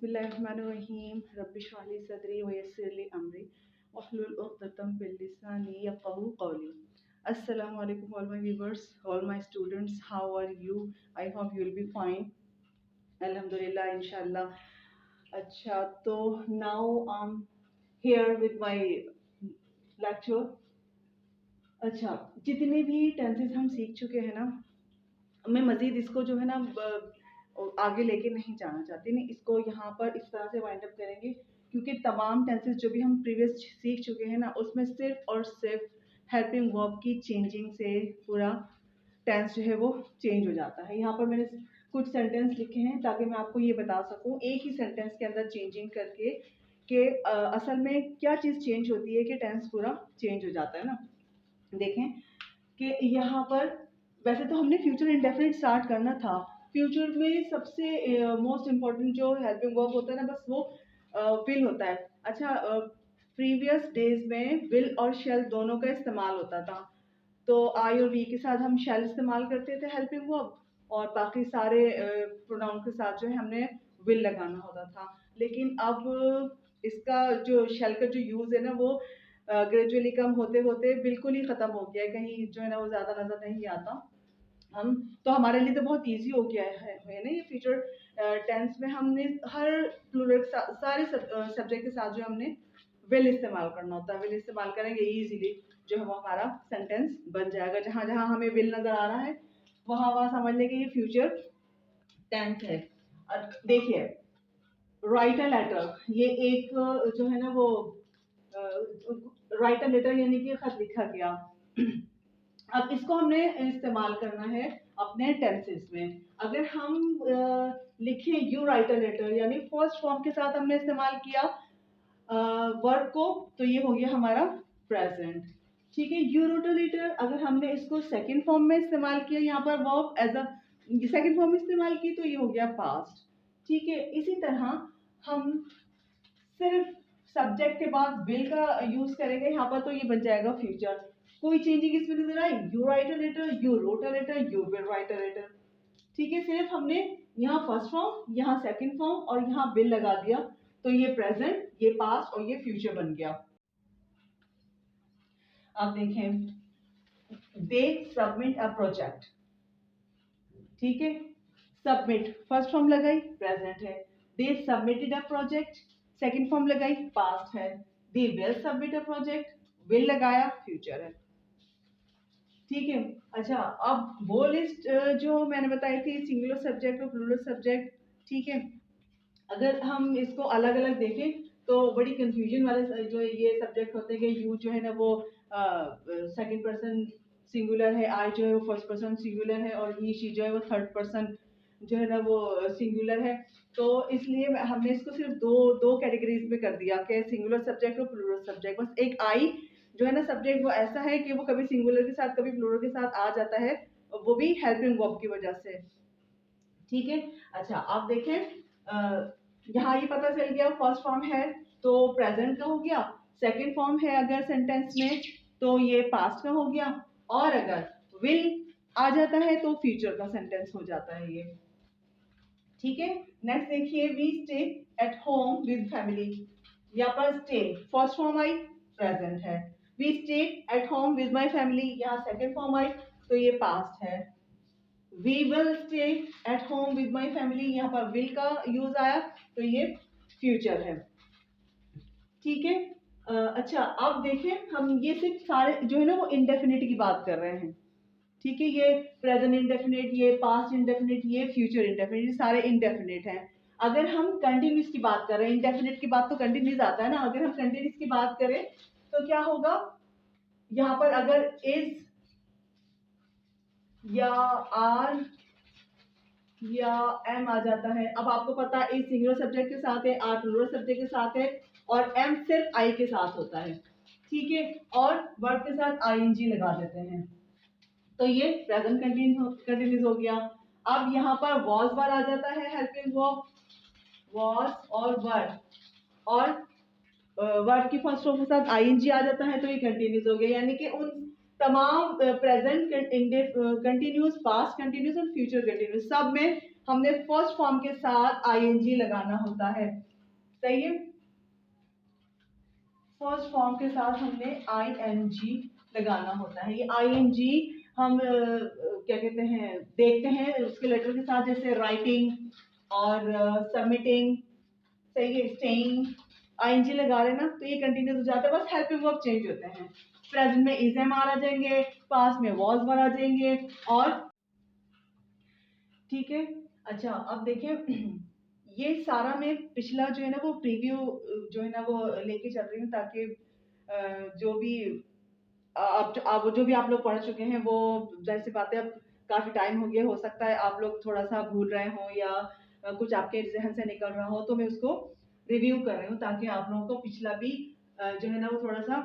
बिस्मिल्लाहिर्रहमानिर्रहीम रब्बि इश्रह ली सदरी व यस्सिर ली अमरी वहलुल उक़दतम मिन लिसानी यफ़क़हू क़ौली। Assalamu alaikum all my viewers, all my students, how are you? I hope you will be fine. Alhamdulillah, inshallah. अच्छा, तो now I'm here with my lecture. अच्छा, जितने भी टेंसेस हम सीख चुके हैं ना, मैं मज़ीद इसको जो है ना आगे लेके नहीं जाना चाहती, नहीं इसको यहाँ पर इस तरह से वाइंड अप करेंगे, क्योंकि तमाम टेंसेस जो भी हम प्रीवियस सीख चुके हैं ना, उसमें सिर्फ और सिर्फ हेल्पिंग वर्ब की चेंजिंग से पूरा टेंस जो है वो चेंज हो जाता है। यहाँ पर मैंने कुछ सेंटेंस लिखे हैं ताकि मैं आपको ये बता सकूँ एक ही सेंटेंस के अंदर चेंजिंग करके कि असल में क्या चीज़ चेंज होती है कि टेंस पूरा चेंज हो जाता है ना। देखें कि यहाँ पर वैसे तो हमने फ्यूचर इंडेफिनिट स्टार्ट करना था। फ्यूचर में सबसे मोस्ट इम्पॉर्टेंट जो हेल्पिंग वर्ब होता है ना, बस वो विल होता है। अच्छा, प्रीवियस डेज में विल और शेल दोनों का इस्तेमाल होता था, तो आई और वी के साथ हम शेल इस्तेमाल करते थे हेल्पिंग वर्ब, और बाकी सारे प्रोनाउन के साथ जो है हमने विल लगाना होता था। लेकिन अब इसका जो शेल का जो यूज़ है ना, वो ग्रेजुअली कम होते होते बिल्कुल ही ख़त्म हो गया है, कहीं जो है ना वो ज़्यादा नज़र नहीं आता। हम तो हमारे लिए तो बहुत इजी हो गया है ना ये फ्यूचर टेंस में हमने हर प्लूरल सारे सब्जेक्ट के साथ जो हमने विल इस्तेमाल करना होता है। विल इस्तेमाल करेंगे इजीली जो है वो हमारा सेंटेंस बन जाएगा। जहाँ जहाँ हमें विल नज़र आ रहा है वहाँ वहाँ समझ लेंगे ये फ्यूचर टेंस है। देखिए, राइट अ लेटर, ये एक जो है ना वो राइट अ लेटर यानी कि खत लिखा गया। अब इसको हमने इस्तेमाल करना है अपने टेंसेस में। अगर हम लिखें यू राइट अ लेटर, यानी फर्स्ट फॉर्म के साथ हमने इस्तेमाल किया वर्ब को, तो ये हो गया हमारा प्रेजेंट। ठीक है, यू रोट अ लेटर, अगर हमने इसको सेकंड फॉर्म में इस्तेमाल किया, यहाँ पर verb as a second form में इस्तेमाल की, तो ये हो गया पास्ट। ठीक है, इसी तरह हम सिर्फ सब्जेक्ट के बाद विल का यूज करेंगे यहाँ पर, तो ये बन जाएगा फ्यूचर। कोई चेंजिंग इसमें नजर आई? You write a letter, you wrote a letter, you will write a letter. ठीक है, सिर्फ हमने यहाँ फर्स्ट फॉर्म, यहाँ सेकंड फॉर्म और यहाँ विल लगा दिया, तो ये प्रेजेंट, ये पास्ट और ये फ्यूचर बन गया। अब देखें, दे सबमिट अ प्रोजेक्ट। ठीक है, सबमिट फर्स्ट फॉर्म लगाई, प्रेजेंट है। They submitted a project, second form लगाई, पास्ट है। They will submit a project, will लगाया, फ्यूचर है। ठीक है, अच्छा, अब वो लिस्ट जो मैंने बताई थी सिंगुलर सब्जेक्ट और प्लूरल सब्जेक्ट, ठीक है, अगर हम इसको अलग अलग देखें तो बड़ी कंफ्यूजन वाले जो ये सब्जेक्ट होते हैं कि यू जो है ना वो सेकंड पर्सन सिंगुलर है, आई जो है वो फर्स्ट पर्सन सिंगुलर है, और ही शी जो है वो थर्ड पर्सन जो है ना वो सिंगुलर है। तो इसलिए हमने इसको सिर्फ दो कैटेगरीज में कर दिया कि सिंगुलर सब्जेक्ट और प्लूरल सब्जेक्ट। बस एक आई जो है ना सब्जेक्ट, वो ऐसा है कि वो कभी सिंगुलर के साथ कभी प्लूरल के साथ आ जाता है, वो भी हेल्पिंग वर्ब की वजह से। ठीक है, अच्छा, आप देखें यहाँ ये पता चल गया फर्स्ट फॉर्म है तो प्रेजेंट का हो गया, सेकंड फॉर्म है अगर सेंटेंस में तो ये पास्ट का हो गया, और अगर विल आ जाता है तो फ्यूचर का सेंटेंस हो जाता है ये। ठीक है, नेक्स्ट देखिए, we stay at home with family. यहाँ पर स्टे फर्स्ट फॉर्म आई, प्रेजेंट है। We stay at home with my family, यहाँ सेकेंड फॉर्म आई तो ये पास्ट है। We will stay at home with my family, यहाँ पर will का यूज आया तो ये फ्यूचर है। ठीक है, अच्छा, अब देखें, हम ये सिर्फ सारे जो है ना वो इंडेफिनिट की बात कर रहे हैं। ठीक है, ये प्रेजेंट इंडेफिनिट, ये पास्ट इंडेफिनिट, ये फ्यूचर इंडेफिनिट, सारे इंडेफिनिट हैं। अगर हम कंटिन्यूस की बात कर रहे हैं, इंडेफिनिट की बात तो कंटिन्यूस आता है ना, अगर हम कंटिन्यूस की बात करें तो क्या होगा, यहाँ पर अगर इज या आर या एम आ जाता है। अब आपको पता है, ए सिंगुलर सब्जेक्ट के साथ है, आर प्लूरल सब्जेक्ट के साथ है, और एम सिर्फ आई के साथ होता है। ठीक है, और वर्ब के साथ आईएनजी लगा देते हैं, तो ये प्रेजेंट कंटिन्यूस हो गया। अब यहाँ पर वॉज बार आ जाता है हेल्पिंग वर्ब, वॉज और वर्ब, और वर्ब की फर्स्ट फॉर्म के साथ आईएनजी आ जाता है तो ये कंटिन्यूस हो गया। यानी कि उन तमाम प्रेजेंट कंटिन्यूस, पास्ट कंटिन्यूस और फ्यूचर कंटिन्यूस सब में हमने फर्स्ट फॉर्म के साथ आईएनजी लगाना होता है, सही है। फर्स्ट फॉर्म के साथ हमने आईएनजी लगाना होता है। ये आईएनजी हम क्या कहते हैं, देखते हैं उसके लेटर के साथ, जैसे राइटिंग और सबमिटिंग, सही है, स्टेइंग। आईएनजी लगा रहे ना तो ये कंटिन्यूस हो जाता है, बस हेल्पिंग वर्ब चेंज होते हैं। प्रेजेंट में इज एम आ जाएंगे, पास्ट में वॉज वर आ जाएंगे, और ठीक है। अच्छा अब देखें, ये सारा मैं पिछला जो है ना वो प्रीव्यू जो है ना वो लेके चल रही हूँ, ताकि जो भी आप जो भी आप लोग पढ़ चुके हैं वो जाहिर सी बात है, अब काफ़ी टाइम हो गया, हो सकता है आप लोग थोड़ा सा भूल रहे हों या कुछ आपके जहन से निकल रहा हो, तो मैं उसको रिव्यू कर रही हूँ ताकि आप लोगों को पिछला भी जो है ना वो थोड़ा सा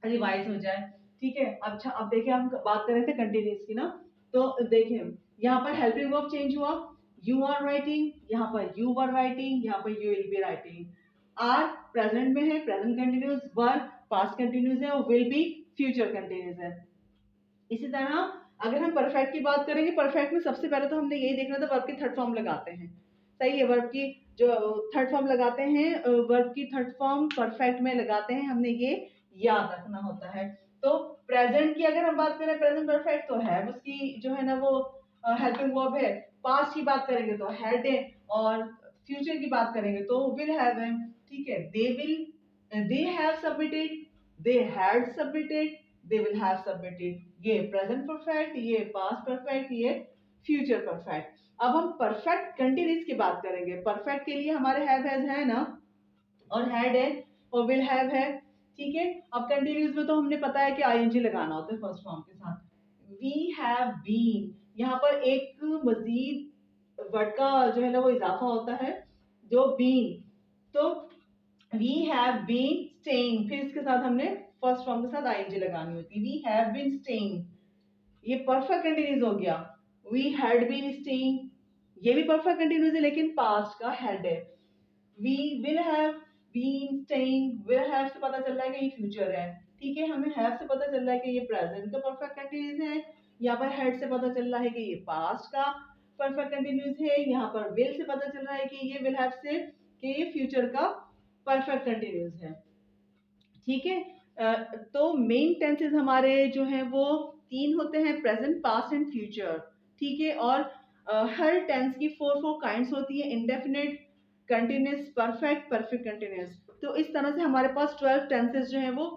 रिवाइज हो जाए, ठीक है। अच्छा अब देखिए, हम बात कर रहे थे कंटिन्यूस की ना, तो देखिए यहाँ पर हेल्पिंग वर्ब चेंज हुआ, यू आर राइटिंग, यहाँ पर यू वर राइटिंग, यहाँ पर you will be writing. Are present में है, present continuous, were past continuous है, और विल बी फ्यूचर कंटिन्यूस है। इसी तरह अगर हम परफेक्ट की बात करेंगे, परफेक्ट में सबसे पहले तो हमने यही देखना था, वर्ब की थर्ड फॉर्म लगाते हैं, सही है। वर्ब की जो थर्ड फॉर्म लगाते हैं, वर्ब की थर्ड फॉर्म परफेक्ट में लगाते हैं, हमने ये याद रखना होता है। तो प्रेजेंट की अगर हम बात करें, प्रेजेंट परफेक्ट तो है, उसकी जो है ना वो हेल्पिंग वर्ब है। पास्ट की बात करेंगे तो हैड है, और फ्यूचर की बात करेंगे तो विल हैव है, ठीक है। They have submitted, they had submitted, they will have submitted. ये प्रेजेंट परफेक्ट, ये पास्ट परफेक्ट, ये फ्यूचर परफेक्ट। अब हम परफेक्ट कंटिन्यूस की बात करेंगे। परफेक्ट के लिए हमारे हैव हैज है ना, और हैड है, और विल हैव है, ठीक है। अब कंटिन्यूस में तो हमने पता है कि आईएनजी लगाना होता है फर्स्ट फॉर्म के साथ। वी हैव बीन, यहाँ पर एक मजीद वर्ड का जो है ना वो इजाफा होता है, जो बीन, तो वी हैव बीन स्टेइंग, फिर इसके साथ हमने फर्स्ट फॉर्म के साथ आईएनजी लगानी होती है। वी हैव बीन स्टेइंग, ये परफेक्ट कंटिन्यूस हो गया। वी हैड बीन स्टेइंग, ये भी परफेक्ट कंटिन्यूस है लेकिन पास्ट का हैड है। We will have been staying, will have से पता चल रहा है कि ये फ्यूचर है, ठीक है। हमें हैव से पता चल रहा है कि ये प्रेजेंट का परफेक्ट कंटिन्यूस है। यहाँ पर हैड से पता चल रहा है कि ये पास्ट का परफेक्ट कंटिन्यूस है। यहाँ पर विल से पता चल रहा है कि ये विल हैव से कि ये फ्यूचर का परफेक्ट कंटिन्यूस है, ठीक है। तो मेन टेंसेस हमारे जो हैं वो तीन होते हैं, प्रेजेंट, पास्ट एंड फ्यूचर, ठीक है। और हर टेंस की फोर काइंड्स होती है, indefinite, continuous, perfect, perfect continuous. तो इस तरह से हमारे पास 12 टेंसेस जो हैं वो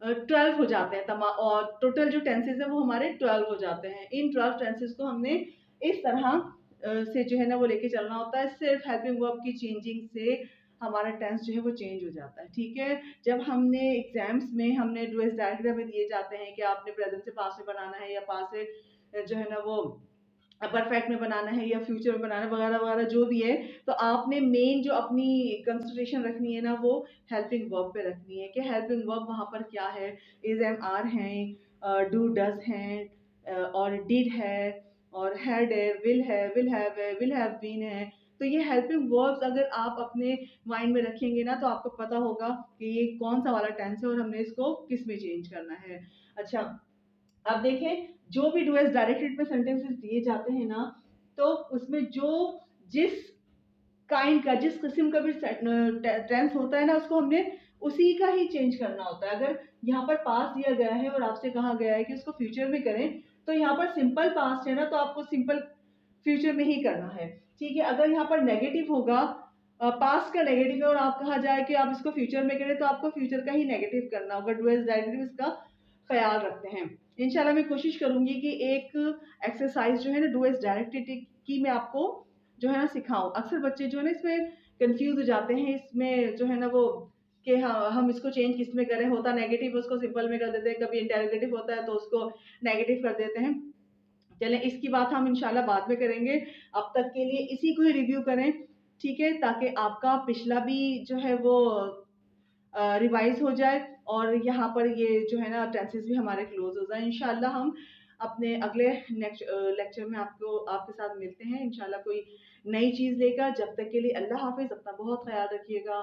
12 हो जाते हैं, और टोटल जो टेंसेस हैं वो हमारे 12 हो जाते हैं। इन 12 टेंसेस को हमने इस तरह से जो है ना वो लेके चलना होता है। सिर्फ हेल्पिंग वर्ब की चेंजिंग से हमारा टेंस जो है वो चेंज हो जाता है, ठीक है। जब हमने एग्जाम्स में हमने डू एस डायरेक्ट में दिए जाते हैं कि आपने प्रेजेंट से पास्ट में बनाना है, या पास्ट से जो है ना वो परफेक्ट में बनाना है, या फ्यूचर में बनाना है, वगैरह वगैरह जो भी है, तो आपने मेन जो अपनी कंसिडरेशन रखनी है ना वो हेल्पिंग वर्ब पे रखनी है कि हेल्पिंग वर्ब वहाँ पर क्या है। इज एम आर हैं, डू डज हैं, और डिड है, और हैड है, विल है, विल हैव बीन है। तो ये हेल्पिंग वर्ब्स अगर आप अपने माइंड में रखेंगे ना तो आपको पता होगा कि ये कौन सा वाला टेंस है और हमने इसको किस में चेंज करना है। अच्छा अब देखें, जो भी डू एस डायरेक्टेड में सेंटेंसेस दिए जाते हैं ना, तो उसमें जो जिस काइंड का, जिस किस्म का भी टेंस होता है ना, उसको हमने उसी का ही चेंज करना होता है। अगर यहाँ पर पास दिया गया है और आपसे कहा गया है कि उसको फ्यूचर में करें, तो यहाँ पर सिंपल पास्ट है ना, तो आपको सिंपल फ्यूचर में ही करना है, ठीक है। अगर यहाँ पर नेगेटिव होगा, पास्ट का नेगेटिव है और आप कहा जाए कि आप इसको फ्यूचर में करें, तो आपको फ्यूचर का ही नेगेटिव करना होगा। डू एस डायरेक्टिव इसका ख्याल रखते हैं। इंशाल्लाह मैं कोशिश करूंगी कि एक एक्सरसाइज जो है ना डू एस डायरेक्टेड की मैं आपको जो है ना सिखाऊं। अक्सर बच्चे जो है ना इसमें कंफ्यूज हो जाते हैं, इसमें जो है ना वो कि हाँ हम इसको चेंज किस में करें, होता नेगेटिव उसको सिंपल में कर देते हैं, कभी इंटेरोगेटिव होता है तो उसको नेगेटिव कर देते हैं। चलें इसकी बात हम इंशाल्लाह बाद में करेंगे, अब तक के लिए इसी को ही रिव्यू करें, ठीक है, ताकि आपका पिछला भी जो है वो रिवाइज हो जाए, और यहाँ पर ये जो है ना टेंसेस भी हमारे क्लोज हो जाए। इंशाल्लाह हम अपने अगले नेक्स्ट लेक्चर में आपके साथ मिलते हैं इंशाल्लाह कोई नई चीज़ लेकर। जब तक के लिए अल्लाह हाफिज़, अपना बहुत ख्याल रखिएगा।